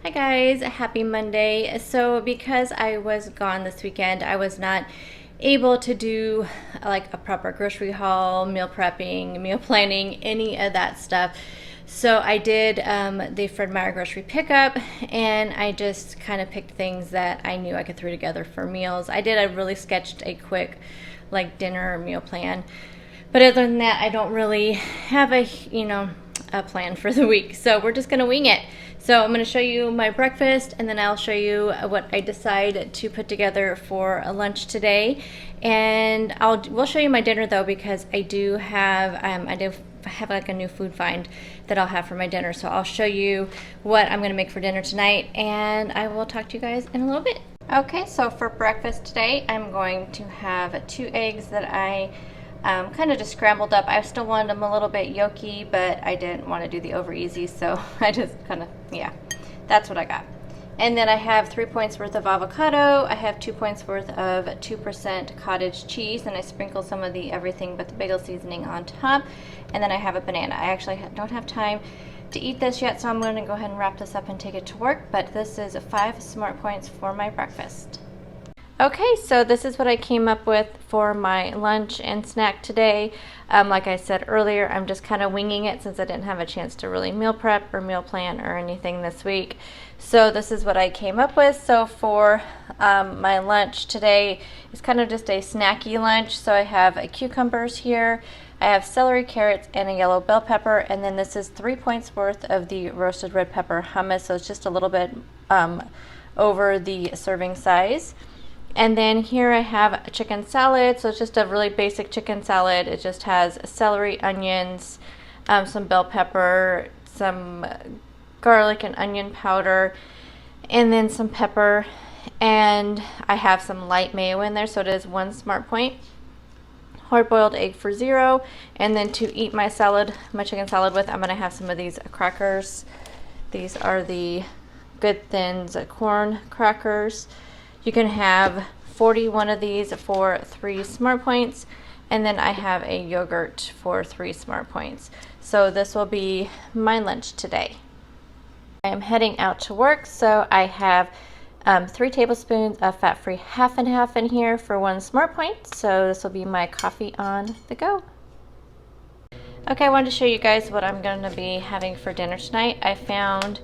Hi guys, happy Monday. So because I was gone this weekend, I was not able to do like a proper grocery haul, meal prepping, meal planning, any of that stuff. So I did the Fred Meyer grocery pickup, and I just kind of picked things that I knew I could throw together for meals. I really sketched a quick like dinner meal plan, but other than that, I don't really have a plan for the week. So we're just gonna wing it. So I'm gonna show you my breakfast, and then I'll show you what I decide to put together for a lunch today. And we'll show you my dinner though, because I do have like a new food find that I'll have for my dinner. So I'll show you what I'm gonna make for dinner tonight, and I will talk to you guys in a little bit. Okay, so for breakfast today, I'm going to have 2 eggs that I kind of just scrambled up. I still wanted them a little bit yolky, but I didn't want to do the over easy, so I just kind of, yeah, that's what I got. And then I have 3 points worth of avocado. I have 2 points worth of 2% cottage cheese, and I sprinkle some of the everything but the bagel seasoning on top. And then I have a banana. I actually don't have time to eat this yet, so I'm going to go ahead and wrap this up and take it to work. But this is 5 smart points for my breakfast. Okay, so this is what I came up with for my lunch and snack today. Like I said earlier, I'm just kind of winging it since I didn't have a chance to really meal prep or meal plan or anything this week. So this is what I came up with. So for my lunch today, it's kind of just a snacky lunch. So I have cucumbers here, I have celery, carrots, and a yellow bell pepper, and then this is 3 points worth of the roasted red pepper hummus. So it's just a little bit over the serving size. And then here I have a chicken salad. So it's just a really basic chicken salad. It just has celery, onions, some bell pepper, some garlic and onion powder, and then some pepper. And I have some light mayo in there, so it is 1 smart point. Hard-boiled egg for 0. And then to eat my salad, my chicken salad with, I'm going to have some of these crackers. These are the Good Thins corn crackers. You can have 41 of these for 3 smart points, and then I have a yogurt for 3 smart points. So this will be my lunch today. I am heading out to work, so I have 3 tablespoons of fat-free half and half in here for 1 smart point. So this will be my coffee on the go. Okay, I wanted to show you guys what I'm going to be having for dinner tonight. I found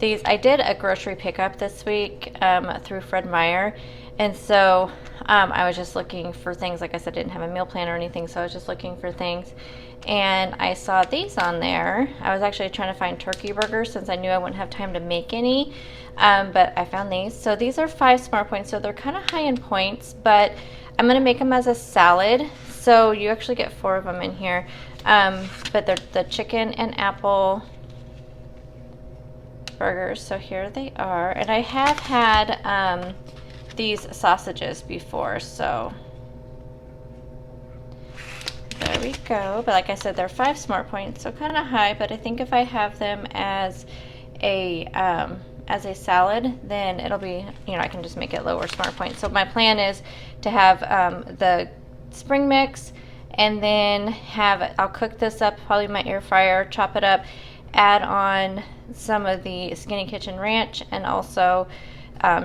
these. I did a grocery pickup this week through Fred Meyer, and so I was just looking for things. Like I said, I didn't have a meal plan or anything, so I was just looking for things, and I saw these on there. I was actually trying to find turkey burgers since I knew I wouldn't have time to make any, but I found these. So these are 5 smart points, so they're kind of high in points, but I'm going to make them as a salad. So you actually get 4 of them in here, but they're the chicken and apple burgers. So here they are, and I have had these sausages before, so there we go. But like I said, they're 5 smart points, so kind of high, but I think if I have them as a salad, then it'll be, I can just make it lower smart points. So my plan is to have the spring mix, and then I'll cook this up probably in my air fryer, chop it up, add on some of the Skinny Kitchen Ranch, and also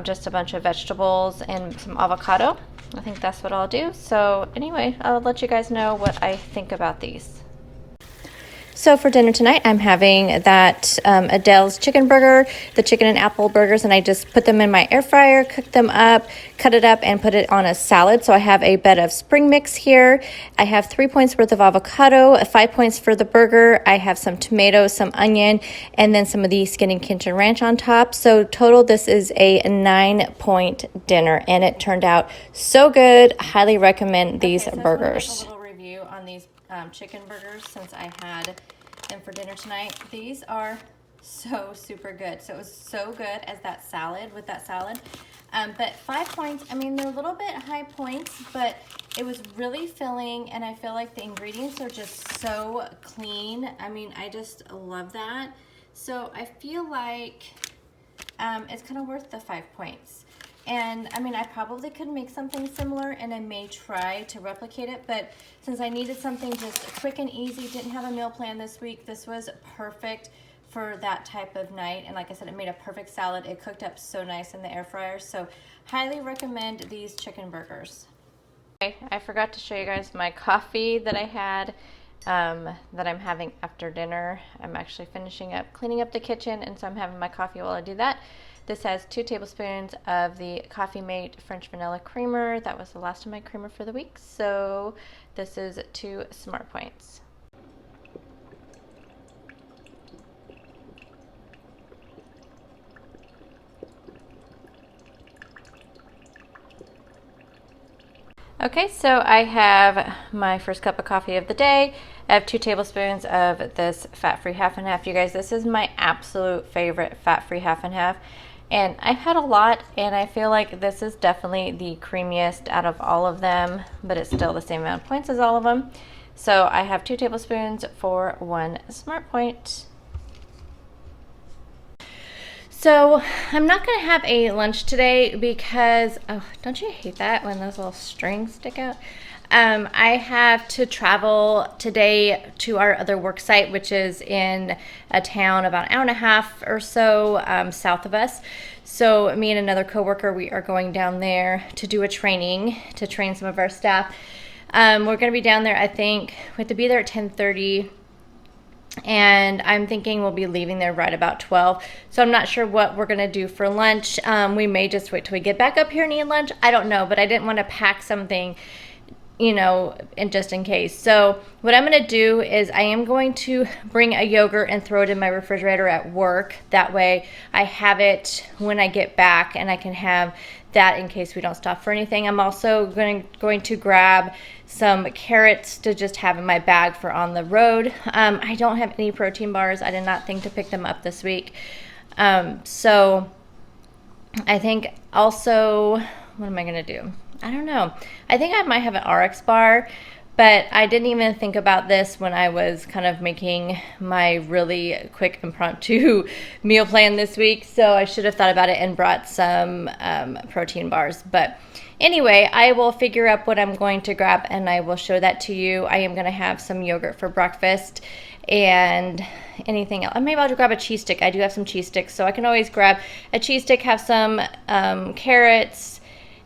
just a bunch of vegetables and some avocado. I think that's what I'll do. So anyway, I'll let you guys know what I think about these. So for dinner tonight, I'm having that Adele's chicken burger, the chicken and apple burgers, and I just put them in my air fryer, cooked them up, cut it up, and put it on a salad. So I have a bed of spring mix here. I have 3 points worth of avocado, 5 points for the burger. I have some tomatoes, some onion, and then some of the Skinny Kitchen Ranch on top. So total, this is a 9-point dinner, and it turned out so good. Highly recommend these burgers. A little review on these chicken burgers since I had them for dinner tonight. These are so super good. So it was so good as that salad, with that salad. But 5 points, I mean, they're a little bit high points, but it was really filling, and I feel like the ingredients are just so clean. I mean, I just love that. So I feel like it's kind of worth the 5 points. And I mean, I probably could make something similar, and I may try to replicate it, but since I needed something just quick and easy, didn't have a meal plan this week, this was perfect for that type of night. And like I said, it made a perfect salad. It cooked up so nice in the air fryer. So highly recommend these chicken burgers. Okay, I forgot to show you guys my coffee that I had that I'm having after dinner. I'm actually finishing up cleaning up the kitchen, and so I'm having my coffee while I do that. This has 2 tablespoons of the Coffee Mate French Vanilla Creamer. That was the last of my creamer for the week. So this is 2 Smart Points. Okay, so I have my first cup of coffee of the day. I have 2 tablespoons of this fat-free half and half. You guys, this is my absolute favorite fat-free half and half. And I've had a lot, and I feel like this is definitely the creamiest out of all of them, but it's still the same amount of points as all of them. So I have 2 tablespoons for 1 Smart Point. So I'm not going to have a lunch today because, oh, don't you hate that when those little strings stick out? I have to travel today to our other work site, which is in a town about an hour and a half or so south of us. So me and another coworker, we are going down there to do a training to train some of our staff. We're going to be down there, I think, we have to be there at 10:30. And I'm thinking we'll be leaving there right about 12. So I'm not sure what we're going to do for lunch. We may just wait till we get back up here and eat lunch. I don't know, but I didn't want to pack something, you know, and just in case. So what I'm going to do is I am going to bring a yogurt and throw it in my refrigerator at work. That way I have it when I get back, and I can have that in case we don't stop for anything. I'm also going to grab some carrots to just have in my bag for on the road. I don't have any protein bars. I did not think to pick them up this week. So I think also, what am I going to do? I don't know. I think I might have an RX bar, but I didn't even think about this when I was kind of making my really quick impromptu meal plan this week. So I should have thought about it and brought some protein bars. But anyway, I will figure out what I'm going to grab, and I will show that to you. I am going to have some yogurt for breakfast and anything else. Maybe I'll grab a cheese stick. I do have some cheese sticks, so I can always grab a cheese stick, have some carrots,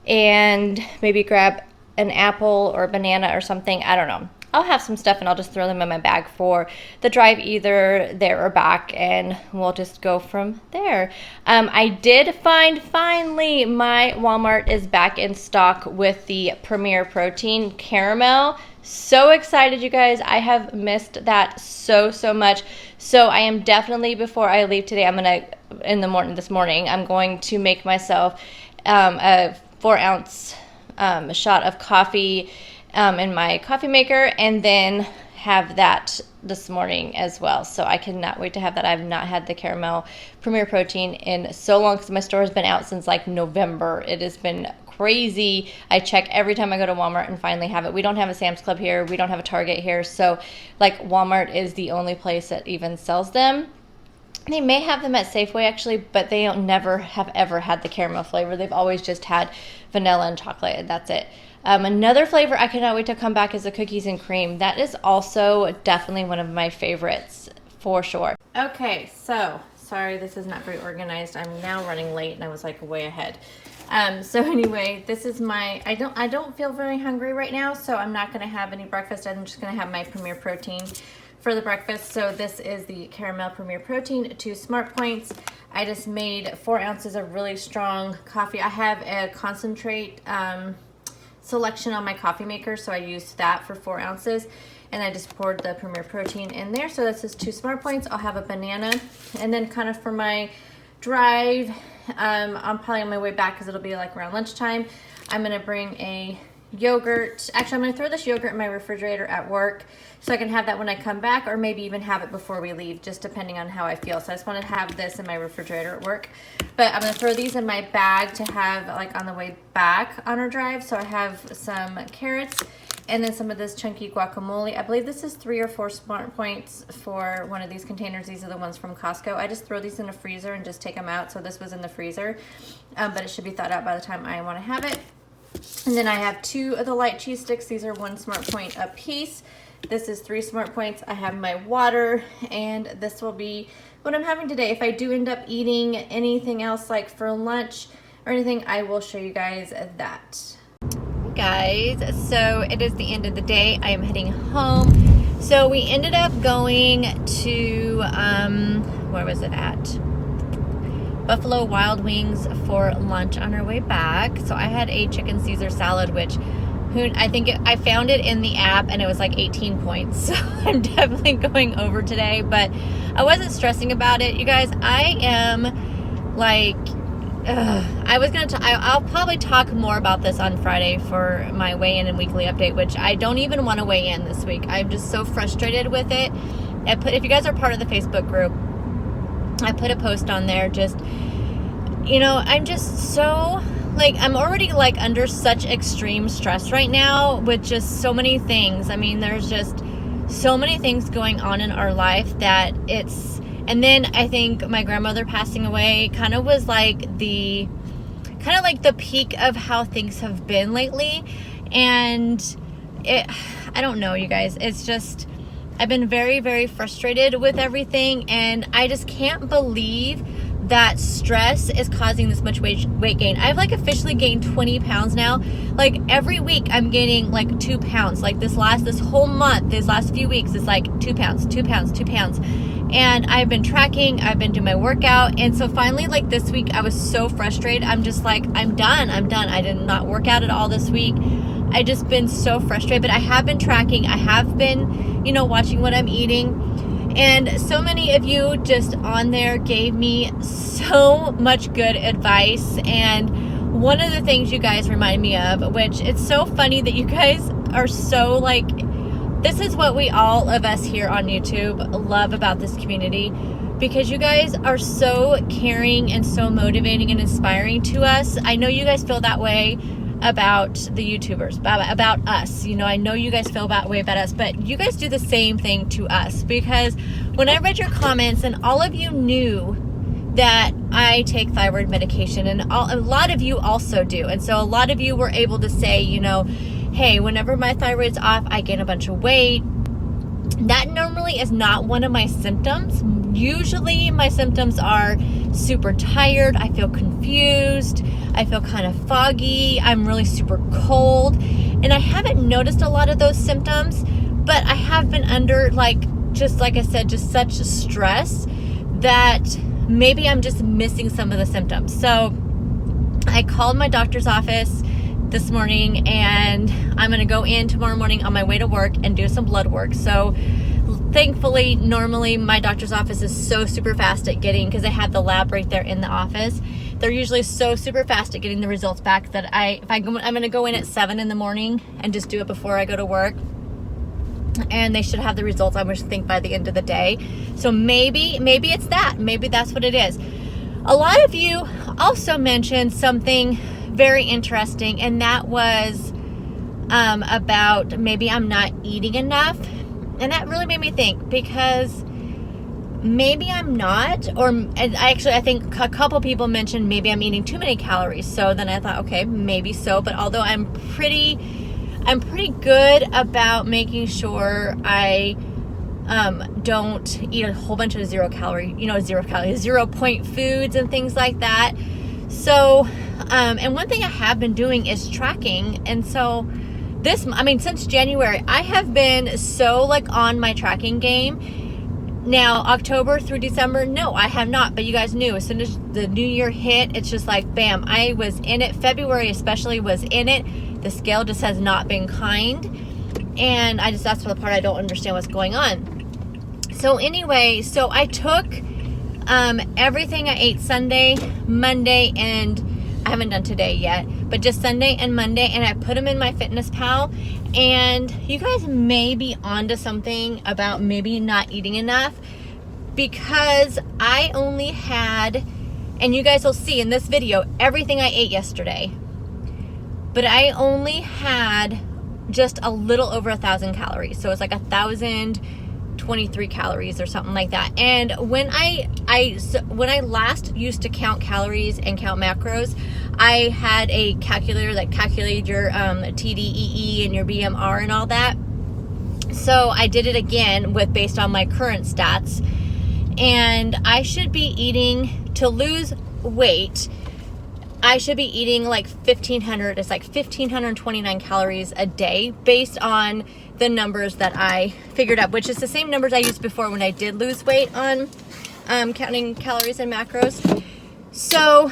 and maybe grab an apple or a banana or something. I don't know. I'll have some stuff, and I'll just throw them in my bag for the drive either there or back, and we'll just go from there. I did find, finally, my Walmart is back in stock with the Premier Protein Caramel. So excited, you guys. I have missed that so much. So I am definitely, before I leave today, this morning, I'm going to make myself a 4-ounce shot of coffee in my coffee maker, and then have that this morning as well. So I cannot wait to have that. I've not had the caramel Premier Protein in so long because my store has been out since like November. It has been crazy. I check every time I go to Walmart and finally have it. We don't have a Sam's Club here. We don't have a Target here. So like Walmart is the only place that even sells them. They may have them at Safeway actually, but they don't never have ever had the caramel flavor. They've always just had vanilla and chocolate, and that's it. Another flavor I cannot wait to come back is the cookies and cream. That is also definitely one of my favorites for sure. Okay, so sorry this is not very organized. I'm now running late and I was like way ahead. So anyway, this is my, I don't feel very hungry right now, so I'm not gonna have any breakfast. I'm just gonna have my Premier Protein for the breakfast. So this is the Caramel Premier Protein, 2 Smart Points. I just made 4 ounces of really strong coffee. I have a concentrate selection on my coffee maker, so I used that for 4 ounces, and I just poured the Premier Protein in there. So this is 2 Smart Points. I'll have a banana, and then kind of for my drive, I'm probably on my way back because it'll be like around lunchtime. I'm gonna bring a yogurt. Actually, I'm gonna throw this yogurt in my refrigerator at work so I can have that when I come back, or maybe even have it before we leave, just depending on how I feel. So I just want to have this in my refrigerator at work. But I'm gonna throw these in my bag to have like on the way back on our drive. So I have some carrots and then some of this chunky guacamole. I believe this is 3 or 4 Smart Points for one of these containers. These are the ones from Costco. I just throw these in the freezer and just take them out. So this was in the freezer, but it should be thawed out by the time I want to have it. And then I have 2 of the light cheese sticks. These are 1 Smart Point a piece. This is 3 Smart Points. I have my water, and this will be what I'm having today. If I do end up eating anything else like for lunch or anything, I will show you guys that. Guys, so it is the end of the day. I am heading home. So we ended up going to where was it at? Buffalo Wild Wings for lunch on our way back. So I had a chicken Caesar salad, which I found it in the app and it was like 18 points. So I'm definitely going over today, but I wasn't stressing about it. You guys, I am like, I'll probably talk more about this on Friday for my weigh-in and weekly update, which I don't even want to weigh in this week. I'm just so frustrated with it. If you guys are part of the Facebook group, I put a post on there just, I'm just so, I'm already under such extreme stress right now with just so many things. I mean, there's just so many things going on in our life that and then I think my grandmother passing away kind of was the peak of how things have been lately. And I don't know, you guys, it's just, I've been very, very frustrated with everything, and I just can't believe that stress is causing this much weight gain. I've officially gained 20 pounds now. Every week I'm gaining 2 pounds. This whole month, these last few weeks, it's 2 pounds, 2 pounds, 2 pounds. And I've been tracking, I've been doing my workout. And so finally, this week, I was so frustrated. I'm just I'm done. I did not work out at all this week. I just been so frustrated, but I have been tracking. I have been, watching what I'm eating. And so many of you just on there gave me so much good advice. And one of the things you guys remind me of, which it's so funny that you guys are so this is what all of us here on YouTube love about this community, because you guys are so caring and so motivating and inspiring to us. I know you guys feel that way about the YouTubers, about us. I know you guys feel that way about us, but you guys do the same thing to us, because when I read your comments, and all of you knew that I take thyroid medication, and a lot of you also do. And so a lot of you were able to say, hey, whenever my thyroid's off, I gain a bunch of weight. That normally is not one of my symptoms. Usually my symptoms are super tired. I feel confused. I feel kind of foggy. I'm really super cold. And I haven't noticed a lot of those symptoms, but I have been under just like I said, just such stress that maybe I'm just missing some of the symptoms. So I called my doctor's office this morning, and I'm going to go in tomorrow morning on my way to work and do some blood work. So thankfully, normally my doctor's office is so super fast at getting, because they have the lab right there in the office. They're usually so super fast at getting the results back that I'm going to go in at 7 in the morning and just do it before I go to work. And they should have the results, I would think, by the end of the day. So maybe it's that. Maybe that's what it is. A lot of you also mentioned something very interesting, and that was about maybe I'm not eating enough. And that really made me think, because maybe I'm not, I think a couple people mentioned maybe I'm eating too many calories. So then I thought, okay, maybe so. But although I'm pretty good about making sure I don't eat a whole bunch of zero point foods and things like that. So, and one thing I have been doing is tracking. And so since January, I have been so on my tracking game. Now, October through December, no, I have not. But you guys knew, as soon as the new year hit, it's just bam, I was in it. February especially was in it. The scale just has not been kind. And that's the part I don't understand what's going on. So anyway, I took everything I ate Sunday, Monday, and I haven't done today yet, but just Sunday and Monday, and I put them in my MyFitnessPal. And you guys may be onto something about maybe not eating enough, because I only had, and you guys will see in this video, everything I ate yesterday, but I only had just a little over 1,000 calories. So it's 1,023 calories or something like that. And when I last used to count calories and count macros, I had a calculator that calculated your TDEE and your BMR and all that. So I did it again based on my current stats. and I should be eating, to lose weight, I should be eating like 1,500, it's like 1,529 calories a day based on the numbers that I figured out, which is the same numbers I used before when I did lose weight on counting calories and macros. So,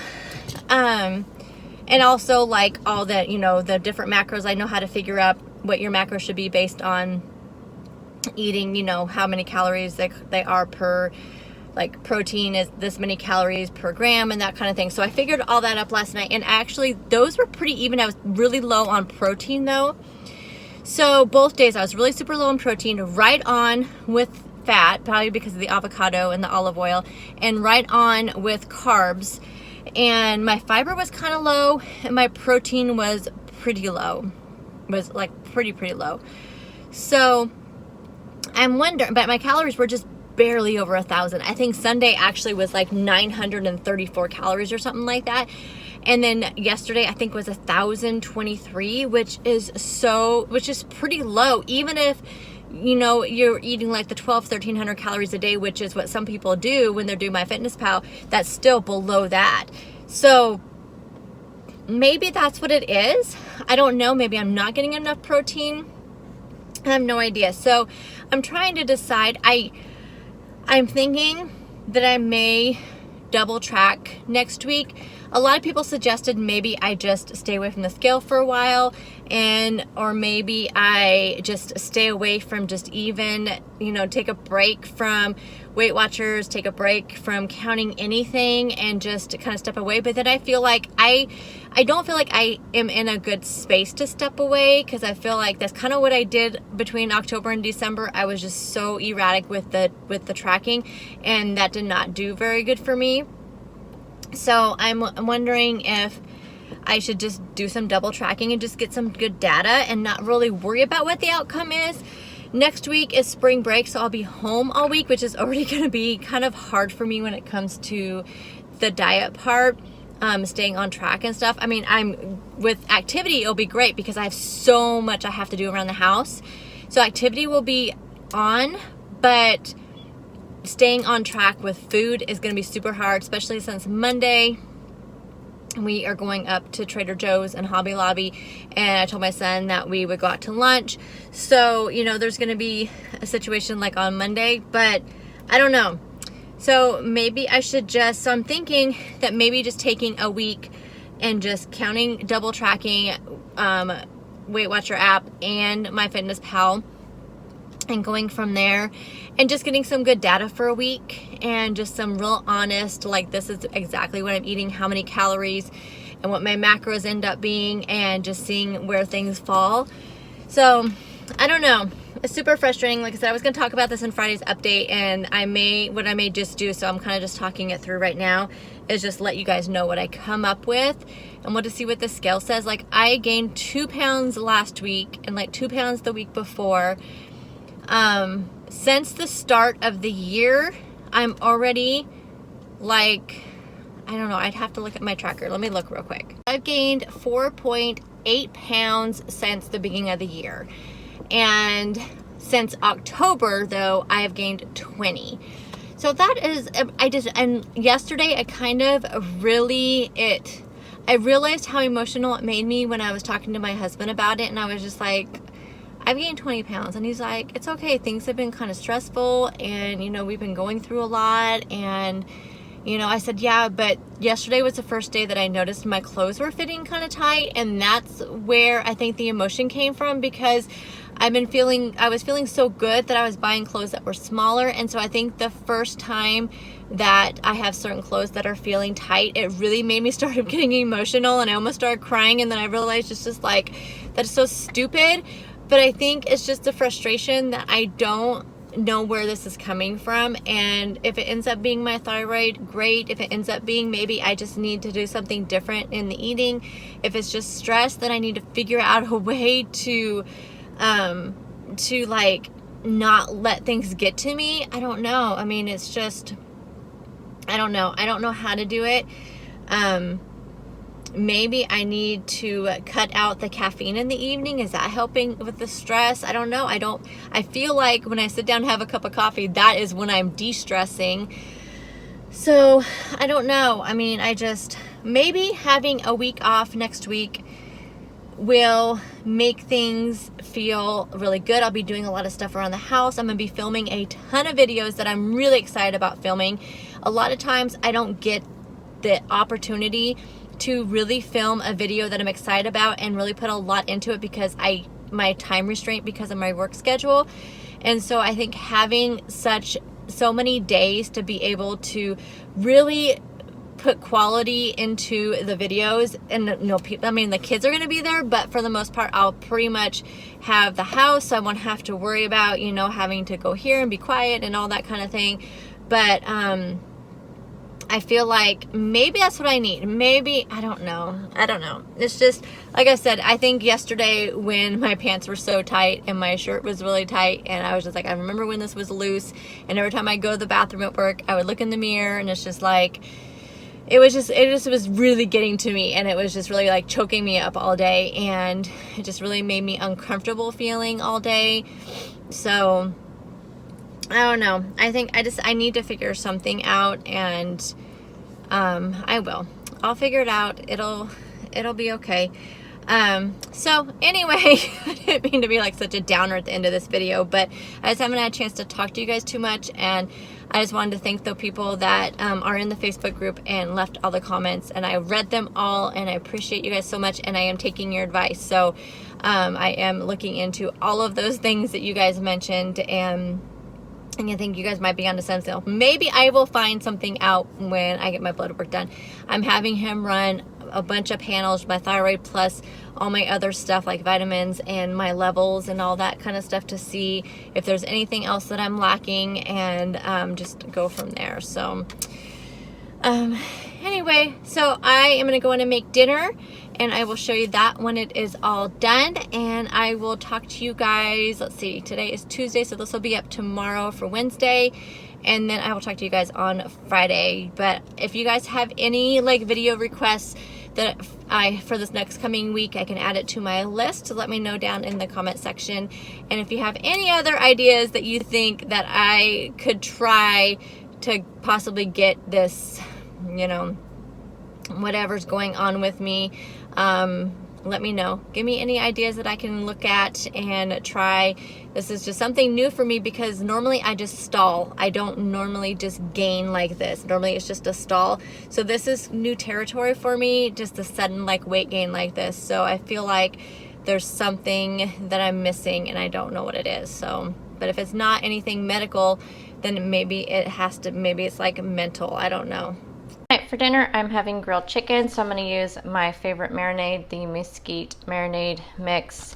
and also like all the, the different macros, I know how to figure out what your macros should be based on eating, how many calories they are per, like protein is this many calories per gram and that kind of thing. So I figured all that up last night, and actually those were pretty even. I was really low on protein though. So both days I was really super low on protein, right on with fat, probably because of the avocado and the olive oil, and right on with carbs. And my fiber was kind of low, and my protein was pretty low, was like pretty low. So I'm wondering, but my calories were just barely over 1,000. I think Sunday actually was like 934 calories or something like that. And then yesterday I think was 1,023, which is pretty low. Even if, you're eating like the 1,300 calories a day, which is what some people do when they're doing MyFitnessPal, that's still below that. So maybe that's what it is. I don't know. Maybe I'm not getting enough protein. I have no idea. So I'm trying to decide. I'm thinking that I may double track next week. A lot of people suggested maybe I just stay away from the scale for a while, or maybe I just stay away from just even, take a break from Weight Watchers, take a break from counting anything and just kind of step away. But then I feel like I don't feel like I am in a good space to step away, because I feel like that's kind of what I did between October and December. I was just so erratic with the tracking, and that did not do very good for me. So I'm wondering if I should just do some double tracking and just get some good data and not really worry about what the outcome is. Next week is spring break, so I'll be home all week, which is already going to be kind of hard for me when it comes to the diet part, staying on track and stuff. I mean, with activity, it'll be great because I have so much I have to do around the house. So activity will be on, but staying on track with food is going to be super hard, especially since Monday we are going up to Trader Joe's and Hobby Lobby, and I told my son that we would go out to lunch. So, there's going to be a situation like on Monday, but I don't know. So maybe I should so I'm thinking that maybe just taking a week and just counting, double tracking Weight Watcher app and MyFitnessPal, and going from there and just getting some good data for a week and just some real honest, like, this is exactly what I'm eating, how many calories and what my macros end up being, and just seeing where things fall. So I don't know. It's super frustrating. Like I said, I was going to talk about this in Friday's update, and what I may just do, so I'm kind of just talking it through right now, is just let you guys know what I come up with, and we'll just see what the scale says. Like, I gained 2 pounds last week and like 2 pounds the week before. Since the start of the year, I'm already like, I don't know, I'd have to look at my tracker. Let me look real quick. I've gained 4.8 pounds since the beginning of the year. And since October, though, I have gained 20. So that is, and yesterday I realized how emotional it made me when I was talking to my husband about it, and I was just like, I've gained 20 pounds. And he's like, it's okay. Things have been kind of stressful, and, we've been going through a lot. And, I said, yeah, but yesterday was the first day that I noticed my clothes were fitting kind of tight. And that's where I think the emotion came from, because I was feeling so good that I was buying clothes that were smaller. And so I think the first time that I have certain clothes that are feeling tight, it really made me start getting emotional, and I almost started crying. And then I realized it's just like, that's so stupid. But I think it's just the frustration that I don't know where this is coming from. And if it ends up being my thyroid, great. If it ends up being maybe I just need to do something different in the eating. If it's just stress, then I need to figure out a way to like not let things get to me. I don't know. I mean, it's just, I don't know. I don't know how to do it. maybe I need to cut out the caffeine in the evening. Is that helping with the stress? I don't know. I feel like when I sit down and have a cup of coffee, that is when I'm de-stressing. So I don't know. I mean, maybe having a week off next week will make things feel really good. I'll be doing a lot of stuff around the house. I'm going to be filming a ton of videos that I'm really excited about filming. A lot of times I don't get the opportunity to really film a video that I'm excited about and really put a lot into it because my time restraint because of my work schedule. And so I think having so many days to be able to really put quality into the videos, and I mean, the kids are going to be there, but for the most part, I'll pretty much have the house. So I won't have to worry about, having to go here and be quiet and all that kind of thing. But, I feel like maybe that's what I need. Maybe, I don't know. It's just, like I said, I think yesterday when my pants were so tight and my shirt was really tight and I was just like, I remember when this was loose, and every time I go to the bathroom at work, I would look in the mirror and it's just like, it was really getting to me, and it was just really like choking me up all day, and it just really made me uncomfortable feeling all day. So I don't know. I think I need to figure something out, and I'll figure it out. It'll be okay. So anyway, I didn't mean to be like such a downer at the end of this video, but I just haven't had a chance to talk to you guys too much, and I just wanted to thank the people that are in the Facebook group and left all the comments, and I read them all, and I appreciate you guys so much, and I am taking your advice. So I am looking into all of those things that you guys mentioned, and I think you guys might be onto something. Maybe I will find something out when I get my blood work done. I'm having him run a bunch of panels, my thyroid plus all my other stuff like vitamins and my levels and all that kind of stuff, to see if there's anything else that I'm lacking, and just go from there. So anyway, so I am going to go in and make dinner, and I will show you that when it is all done, and I will talk to you guys. Let's see, today is Tuesday, so this will be up tomorrow for Wednesday, and then I will talk to you guys on Friday. But if you guys have any like video requests that for this next coming week, I can add it to my list. So let me know down in the comment section. And if you have any other ideas that you think that I could try to possibly get this, whatever's going on with me, let me know. Give me any ideas that I can look at and try. This is just something new for me because normally I just stall. I don't normally just gain like this. Normally it's just a stall. So this is new territory for me, just a sudden like weight gain like this. So I feel like there's something that I'm missing and I don't know what it is. So, but if it's not anything medical, then maybe it's like mental. I don't know. For dinner, I'm having grilled chicken, so I'm going to use my favorite marinade, the mesquite marinade mix.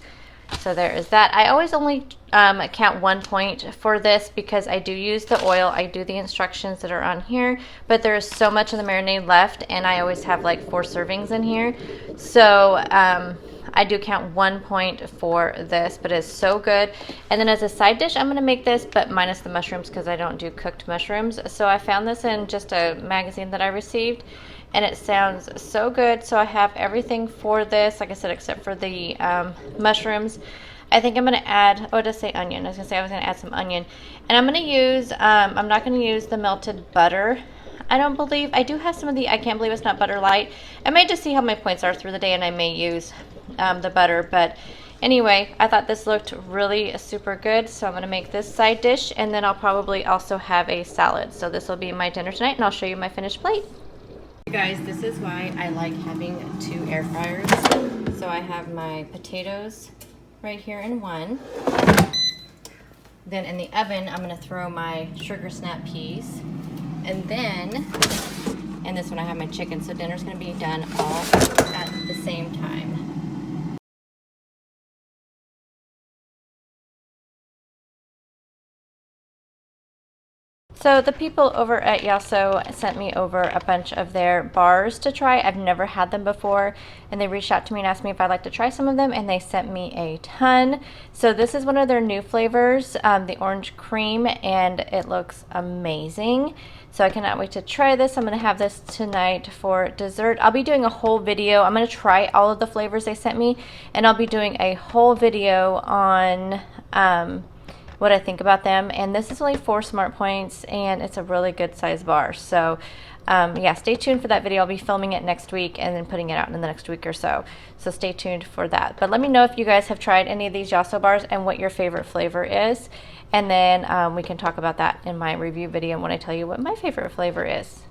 So there is that. I always only count 1 point for this because I do use the oil. I do the instructions that are on here, but there is so much of the marinade left, and I always have like 4 servings in here. So I do count 1 point for this, but it's so good. And then as a side dish, I'm going to make this, but minus the mushrooms because I don't do cooked mushrooms. So I found this in just a magazine that I received, and it sounds so good. So I have everything for this, like I said, except for the mushrooms. I think I'm going to add, oh, it does say onion. I was going to add some onion. And I'm going to use, I'm not going to use the melted butter. I don't believe, I do have some of the, I can't believe it's not butter light. I may just see how my points are through the day, and I may use the butter. But anyway, I thought this looked really super good, so I'm going to make this side dish, and then I'll probably also have a salad. So this will be my dinner tonight, and I'll show you my finished plate. Guys, this is why I like having 2 air fryers. So I have my potatoes right here in one. Then in the oven, I'm going to throw my sugar snap peas. And then, in this one, I have my chicken. So dinner's going to be done all at the same time. So the people over at Yasso sent me over a bunch of their bars to try. I've never had them before, and they reached out to me and asked me if I'd like to try some of them, and they sent me a ton. So this is one of their new flavors, the orange cream, and it looks amazing. So I cannot wait to try this. I'm going to have this tonight for dessert. I'll be doing a whole video. I'm going to try all of the flavors they sent me, and I'll be doing a whole video on what I think about them. And this is only 4 smart points, and it's a really good size bar. So yeah, stay tuned for that video. I'll be filming it next week and then putting it out in the next week or so. So stay tuned for that. But let me know if you guys have tried any of these Yasso bars and what your favorite flavor is. And then we can talk about that in my review video when I tell you what my favorite flavor is.